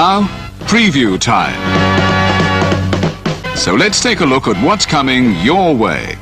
Now, preview time. So let's take a look at what's coming your way.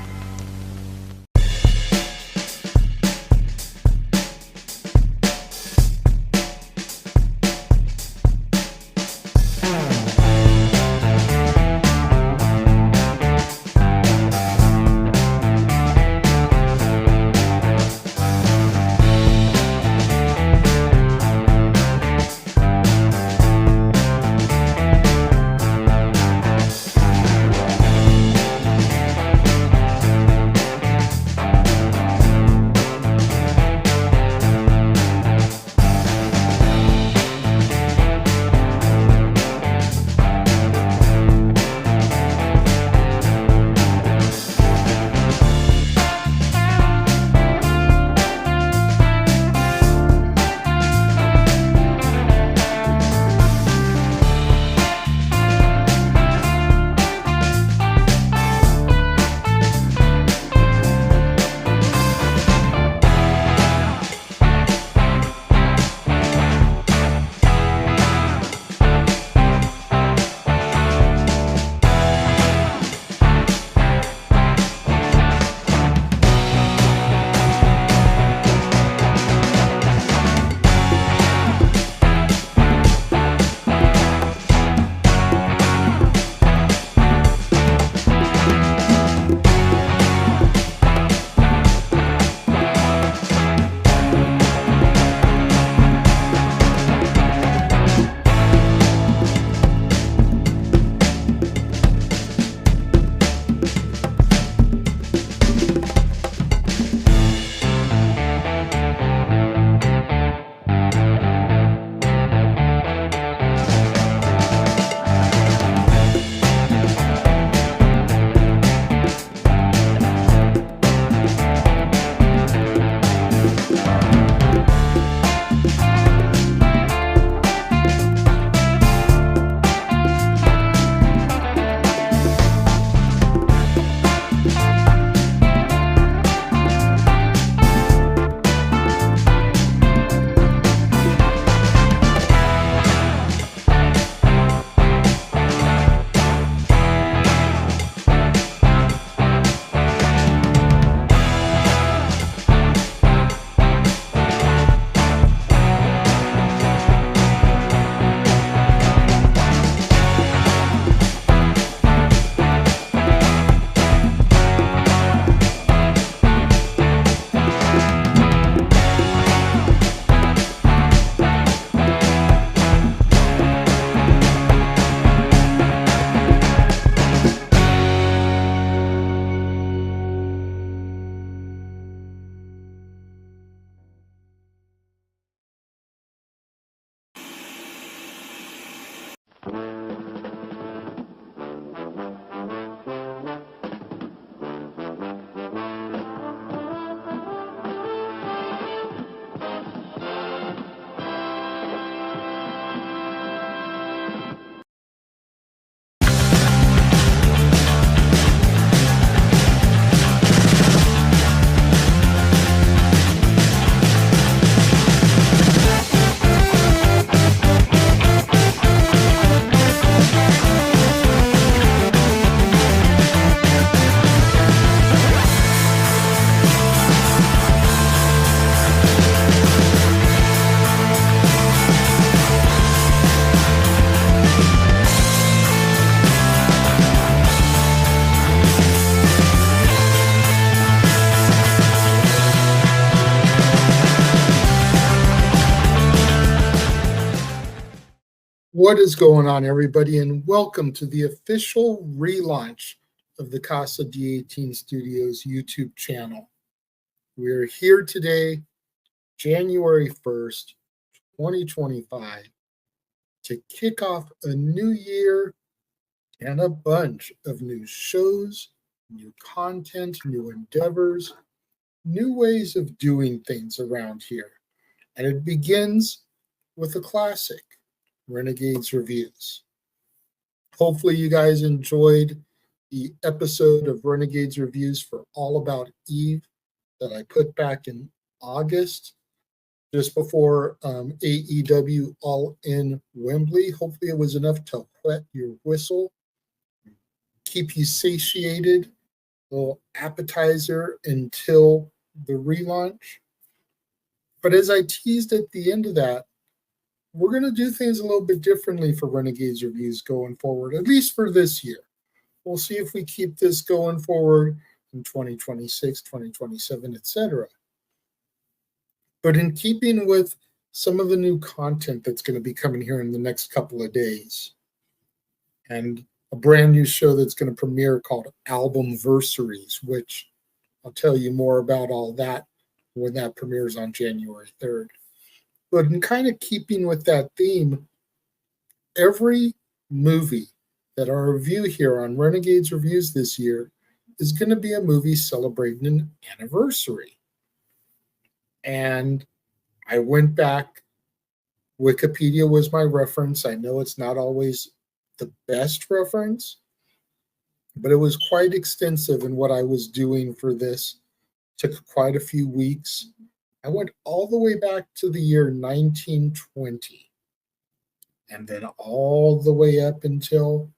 What is going on, everybody, and welcome to the official relaunch of the Casa D18 Studios YouTube channel. We're here today, January 1st, 2025, to kick off a new year and a bunch of new shows, new content, new endeavors, new ways of doing things around here. And it begins with a classic, Renegades Reviews. Hopefully you guys enjoyed the episode of Renegades Reviews for All About Eve that I put back in August. just before AEW All In Wembley. Hopefully it was enough to whet your whistle, keep you satiated, a little appetizer until the relaunch. But as I teased at the end of that, we're going to do things a little bit differently for Renegades Reviews going forward, at least for this year. We'll see if we keep this going forward in 2026, 2027, etc. But in keeping with some of the new content that's going to be coming here in the next couple of days, and a brand new show that's going to premiere called Albumversaries, which I'll tell you more about all that when that premieres on January 3rd. But in kind of keeping with that theme, every movie that I review here on Renegades Reviews this year is going to be a movie celebrating an anniversary. And I went back. Wikipedia was my reference. I know it's not always the best reference, but it was quite extensive in what I was doing for this. Took quite a few weeks. I went all the way back to the year 1920 and then all the way up until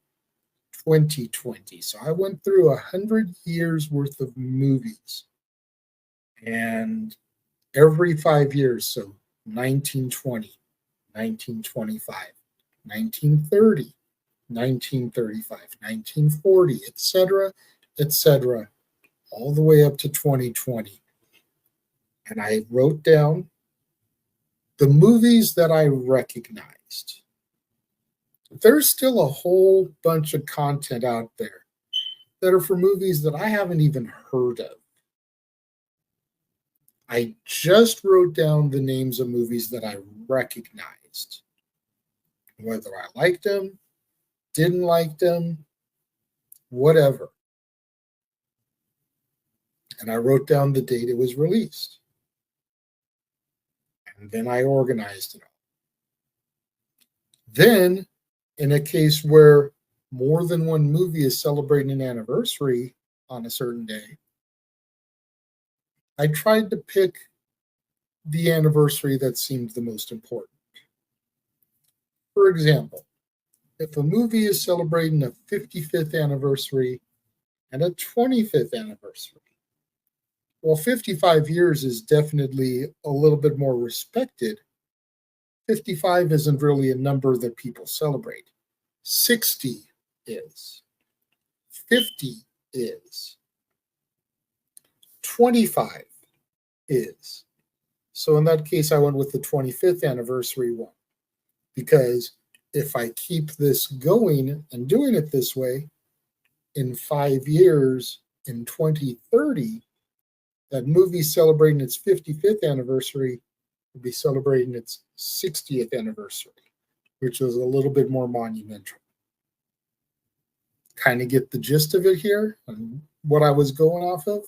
2020. So I went through 100 years worth of movies, and every 5 years, so 1920, 1925, 1930, 1935, 1940, etc., etc., all the way up to 2020. And I wrote down the movies that I recognized. There's still a whole bunch of content out there that are for movies that I haven't even heard of. I just wrote down the names of movies that I recognized. Whether I liked them, didn't like them, whatever. And I wrote down the date it was released. And then I organized it all. Then, in a case where more than one movie is celebrating an anniversary on a certain day, I tried to pick the anniversary that seemed the most important. For example, if a movie is celebrating a 55th anniversary and a 25th anniversary, well, 55 years is definitely a little bit more respected. 55 isn't really a number that people celebrate. 60 is. 50 is. 25 is. So in that case, I went with the 25th anniversary one, because if I keep this going and doing it this way, in 5 years, in 2030, that movie celebrating its 55th anniversary will be celebrating its 60th anniversary, which is a little bit more monumental. Kind of get the gist of it here and what I was going off of.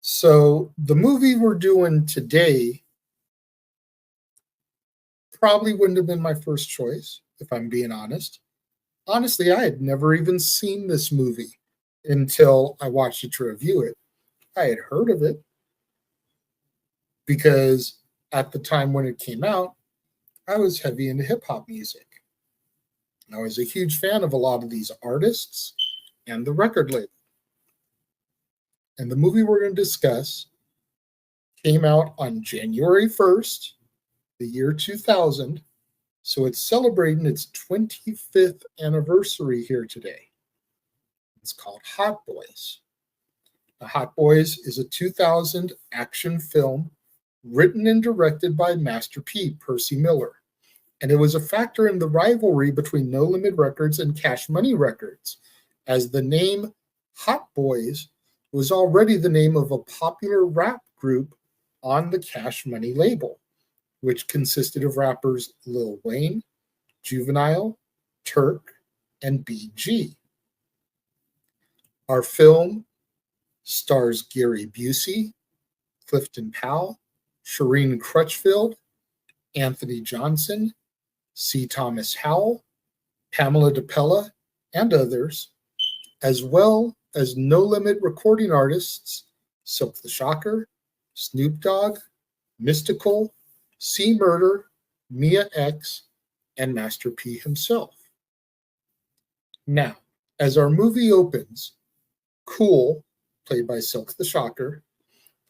So the movie we're doing today probably wouldn't have been my first choice, if I'm being honest. Honestly, I had never even seen this movie until I watched it to review it. I had heard of it because at the time when it came out, I was heavy into hip-hop music. I was a huge fan of a lot of these artists and the record label. And the movie we're going to discuss came out on January 1st, the year 2000. So it's celebrating its 25th anniversary here today. It's called Hot Boyz. Now, Hot Boyz is a 2000 action film written and directed by Master P, Percy Miller. And it was a factor in the rivalry between No Limit Records and Cash Money Records, as the name Hot Boyz was already the name of a popular rap group on the Cash Money label, which consisted of rappers Lil Wayne, Juvenile, Turk, and BG. Our film stars Gary Busey, Clifton Powell, Shireen Crutchfield, Anthony Johnson, C. Thomas Howell, Pamela DePella, and others, as well as No Limit recording artists Silkk the Shocker, Snoop Dogg, Mystical, C Murder, Mia X, and Master P himself. Now, as our movie opens, Cool, played by Silkk the Shocker,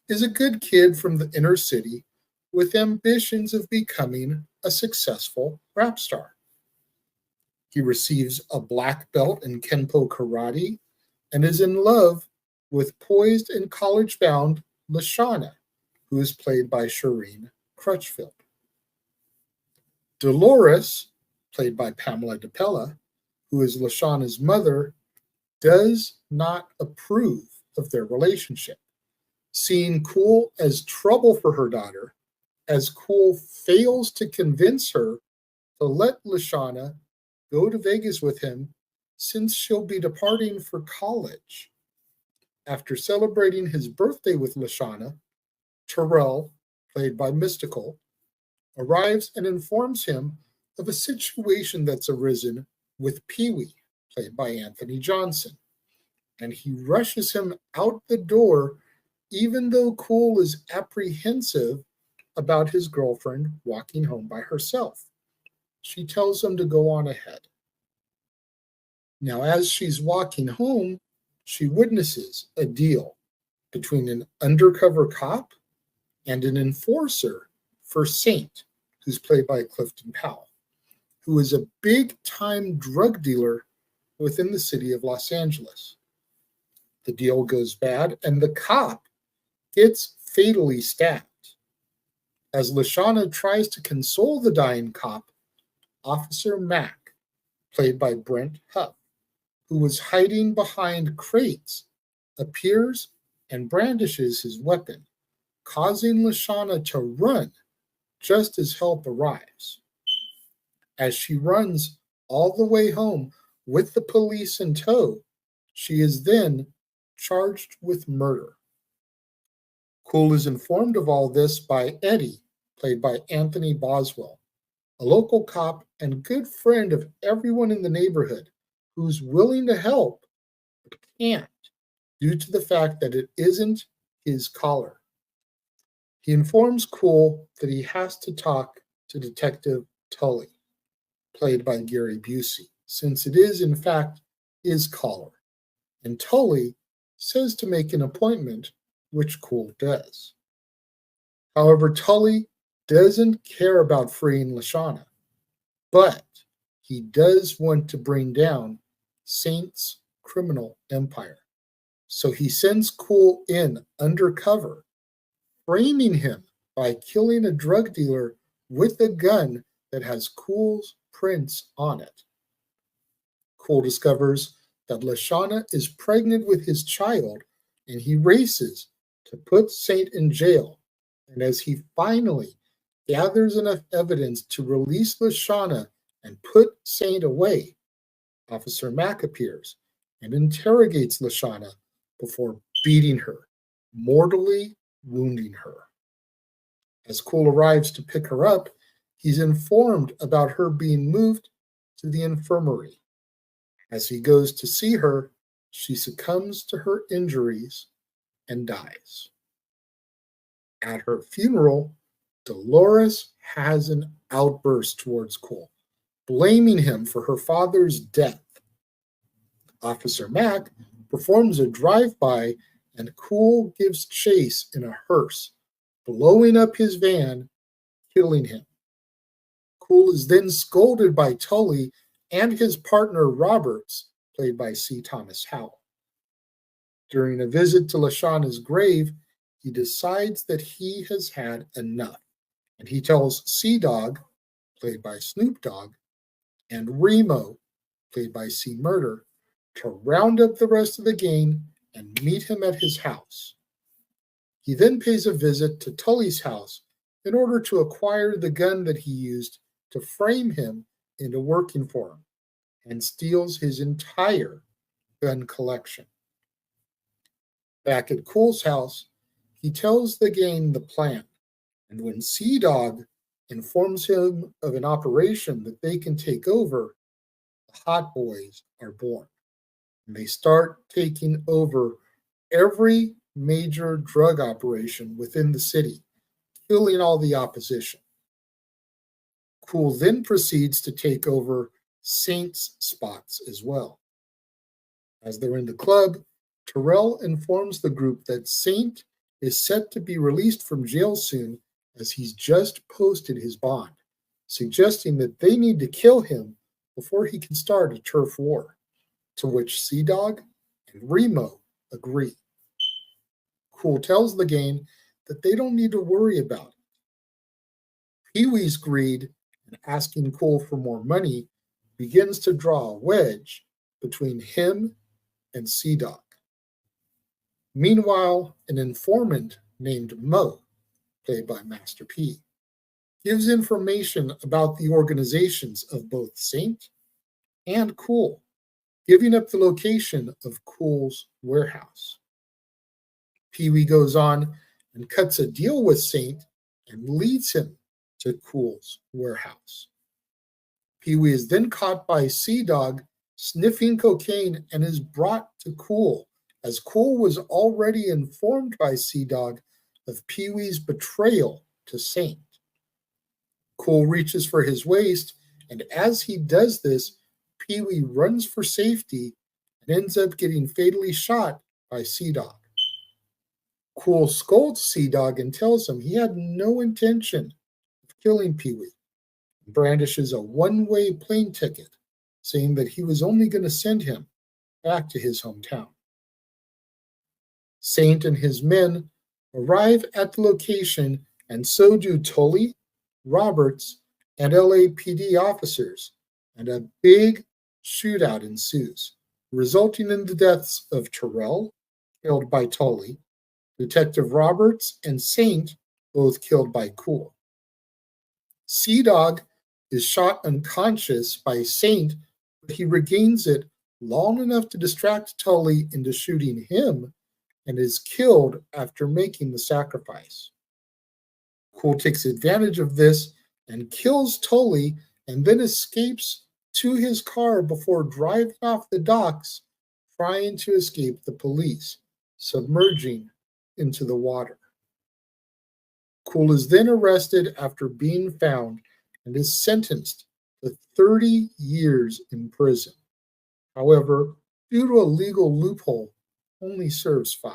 is a good kid from the inner city with ambitions of becoming a successful rap star. He receives a black belt in Kenpo karate and is in love with poised and college-bound Lashana, who is played by Shireen Crutchfield. Dolores, played by Pamela DePella, who is Lashana's mother, does not approve of their relationship, seeing Cool as trouble for her daughter, as Cool fails to convince her to let Lashana go to Vegas with him since she'll be departing for college. After celebrating his birthday with Lashana, Terrell, played by Mystical, arrives and informs him of a situation that's arisen with Pee-wee, played by Anthony Johnson, and he rushes him out the door even though Cool is apprehensive about his girlfriend walking home by herself. She tells him to go on ahead. Now, as she's walking home, she witnesses a deal between an undercover cop and an enforcer for Saint, who's played by Clifton Powell, who is a big-time drug dealer within the city of Los Angeles. The deal goes bad, and the cop gets fatally stabbed. As Lashana tries to console the dying cop, Officer Mack, played by Brent Huff, who was hiding behind crates, appears and brandishes his weapon, causing Lashana to run just as help arrives. As she runs all the way home with the police in tow, she is then charged with murder. Cool is informed of all this by Eddie, played by Anthony Boswell, a local cop and good friend of everyone in the neighborhood who's willing to help but can't due to the fact that it isn't his collar. He informs Cool that he has to talk to Detective Tully, played by Gary Busey, since it is, in fact, his collar. And Tully says to make an appointment, which Cool does. However, Tully doesn't care about freeing Lashana, but he does want to bring down Saint's criminal empire. So he sends Cool in undercover, framing him by killing a drug dealer with a gun that has Cool's prints on it. Cool discovers that Lashana is pregnant with his child, and he races to put Saint in jail. And as he finally gathers enough evidence to release Lashana and put Saint away, Officer Mack appears and interrogates Lashana before beating her, mortally wounding her. As Cool arrives to pick her up, he's informed about her being moved to the infirmary. As he goes to see her, she succumbs to her injuries and dies. At her funeral, Dolores has an outburst towards Cool, blaming him for her father's death. Officer Mack performs a drive-by, and Cool gives chase in a hearse, blowing up his van, killing him. Cool is then scolded by Tully and his partner Roberts, played by C. Thomas Howell. During a visit to Lashana's grave, he decides that he has had enough, and he tells C-Dog, played by Snoop Dogg, and Remo, played by C. Murder, to round up the rest of the gang and meet him at his house. He then pays a visit to Tully's house in order to acquire the gun that he used to frame him into working for him, and steals his entire gun collection. Back at Cool's house, he tells the gang the plan, and when C-Dog informs him of an operation that they can take over, the Hot Boys are born. And they start taking over every major drug operation within the city, killing all the opposition. Cool then proceeds to take over Saint's spots as well. As they're in the club, Terrell informs the group that Saint is set to be released from jail soon as he's just posted his bond, suggesting that they need to kill him before he can start a turf war, to which Sea-Dog and Remo agree. Cool tells the gang that they don't need to worry about it. Pee-wee's greed and asking Cool for more money begins to draw a wedge between him and Sea-Dog. Meanwhile, an informant named Mo, played by Master P, gives information about the organizations of both Saint and Cool, giving up the location of Cool's warehouse. Pee-wee goes on and cuts a deal with Saint and leads him to Cool's warehouse. Pee-wee is then caught by Sea-Dog sniffing cocaine and is brought to Cool, as Cool was already informed by Sea-Dog of Pee-wee's betrayal to Saint. Cool reaches for his waist, and as he does this, Pee-wee runs for safety and ends up getting fatally shot by Sea-Dog. Cool scolds Sea-Dog and tells him he had no intention of killing Pee-wee, and brandishes a one-way plane ticket, saying that he was only going to send him back to his hometown. Saint and his men arrive at the location, and so do Tully, Roberts, and LAPD officers, and a big shootout ensues, resulting in the deaths of Terrell, killed by Tully, Detective Roberts, and Saint, both killed by Cool. Sea-Dog is shot unconscious by Saint, but he regains it long enough to distract Tully into shooting him and is killed after making the sacrifice. Cool takes advantage of this and kills Tully and then escapes to his car before driving off the docks, trying to escape the police, submerging into the water. Cool is then arrested after being found and is sentenced to 30 years in prison. However, due to a legal loophole, only serves 5.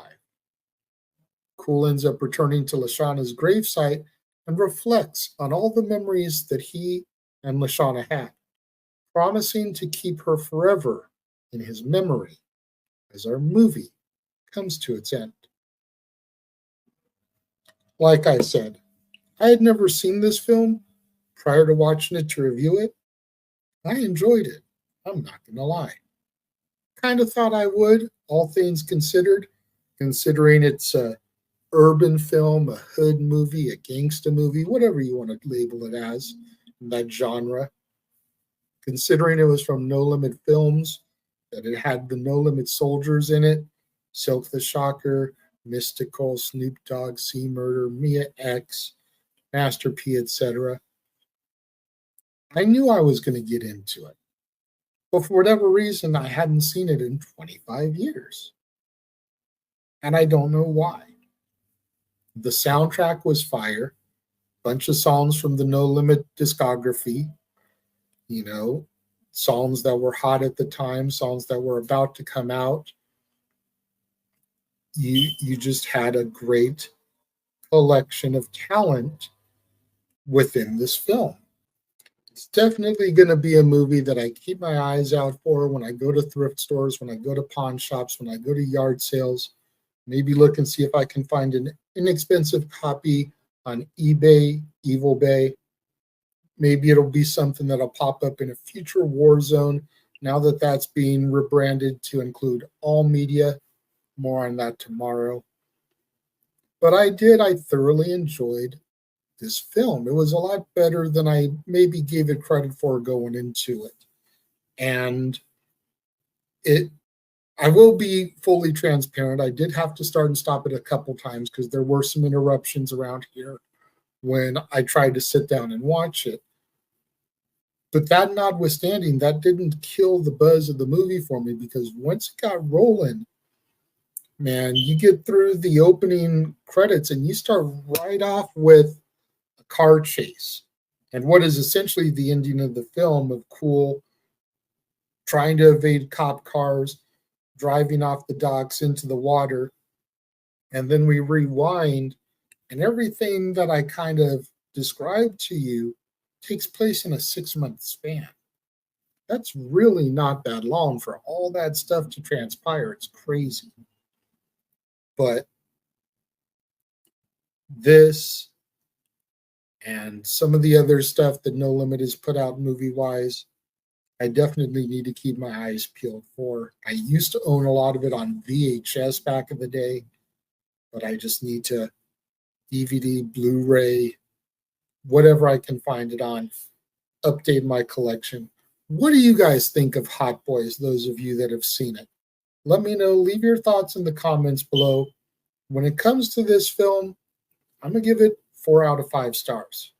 Cool ends up returning to Lashana's gravesite and reflects on all the memories that he and Lashana had, promising to keep her forever in his memory as our movie comes to its end. Like I said, I had never seen this film prior to watching it to review it. I enjoyed it. I'm not going to lie. Kind of thought I would, all things considered, considering it's a urban film, a hood movie, a gangsta movie, whatever you want to label it as, in that genre. Considering it was from No Limit Films, that it had the No Limit Soldiers in it, Silkk the Shocker, Mystical, Snoop Dogg, C Murder, Mia X, Master P, etc. I knew I was going to get into it. But for whatever reason, I hadn't seen it in 25 years. And I don't know why. The soundtrack was fire. Bunch of songs from the No Limit discography. You know, songs that were hot at the time, songs that were about to come out. You just had a great collection of talent within this film. It's definitely going to be a movie that I keep my eyes out for when I go to thrift stores, when I go to pawn shops, when I go to yard sales. Maybe look and see if I can find an inexpensive copy on eBay, Evil Bay. Maybe it'll be something that'll pop up in a future Warzone now that that's being rebranded to include all media. More on that tomorrow. But I thoroughly enjoyed this film. It was a lot better than I maybe gave it credit for going into it. And I will be fully transparent. I did have to start and stop it a couple times because there were some interruptions around here when I tried to sit down and watch it. But that notwithstanding, that didn't kill the buzz of the movie for me, because once it got rolling, man, you get through the opening credits and you start right off with car chase and what is essentially the ending of the film of Cool trying to evade cop cars, driving off the docks into the water. And then we rewind, and everything that I kind of described to you takes place in a 6-month span. That's really not that long for all that stuff to transpire. It's crazy. But this and some of the other stuff that No Limit has put out movie-wise, I definitely need to keep my eyes peeled for. I used to own a lot of it on VHS back in the day, but I just need to DVD, Blu-ray, whatever I can find it on, update my collection. What do you guys think of Hot Boyz, those of you that have seen it? Let me know. Leave your thoughts in the comments below. When it comes to this film, I'm going to give it 4 out of 5 stars.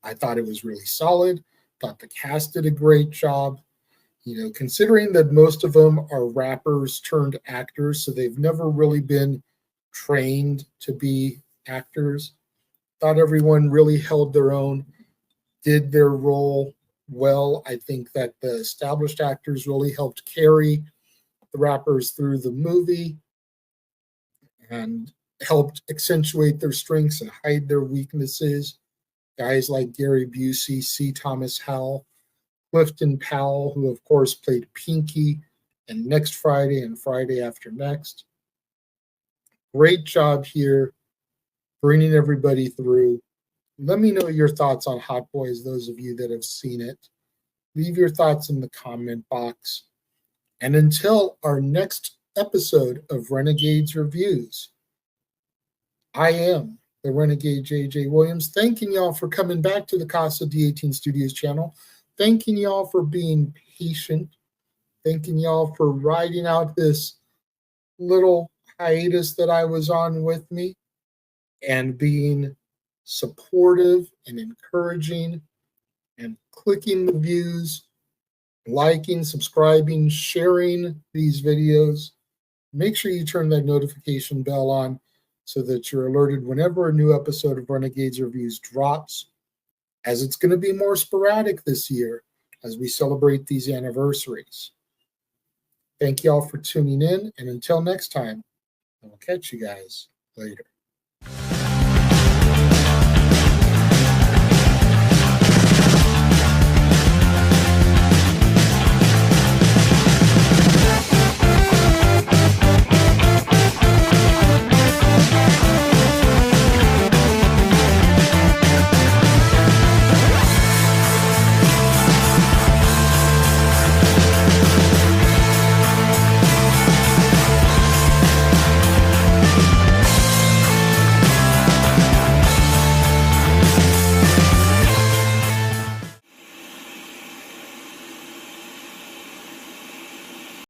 I thought it was really solid. Thought the cast did a great job. You know, considering that most of them are rappers turned actors, so they've never really been trained to be actors. Thought everyone really held their own, did their role well. I think that the established actors really helped carry the rappers through the movie and helped accentuate their strengths and hide their weaknesses. Guys like Gary Busey, C. Thomas Howell, Clifton Powell, who of course played Pinky in Next Friday and Friday After Next. Great job here, bringing everybody through. Let me know your thoughts on Hot Boyz, those of you that have seen it. Leave your thoughts in the comment box. And until our next episode of Renegades Reviews, I am the Renegade J.J. Williams, thanking y'all for coming back to the Casa D18 Studios channel, thanking y'all for being patient, thanking y'all for riding out this little hiatus that I was on with me, and being supportive and encouraging and clicking the views, liking, subscribing, sharing these videos. Make sure you turn that notification bell on so that you're alerted whenever a new episode of Renegades Reviews drops, as it's going to be more sporadic this year as we celebrate these anniversaries. Thank you all for tuning in, and until next time, I'll catch you guys later.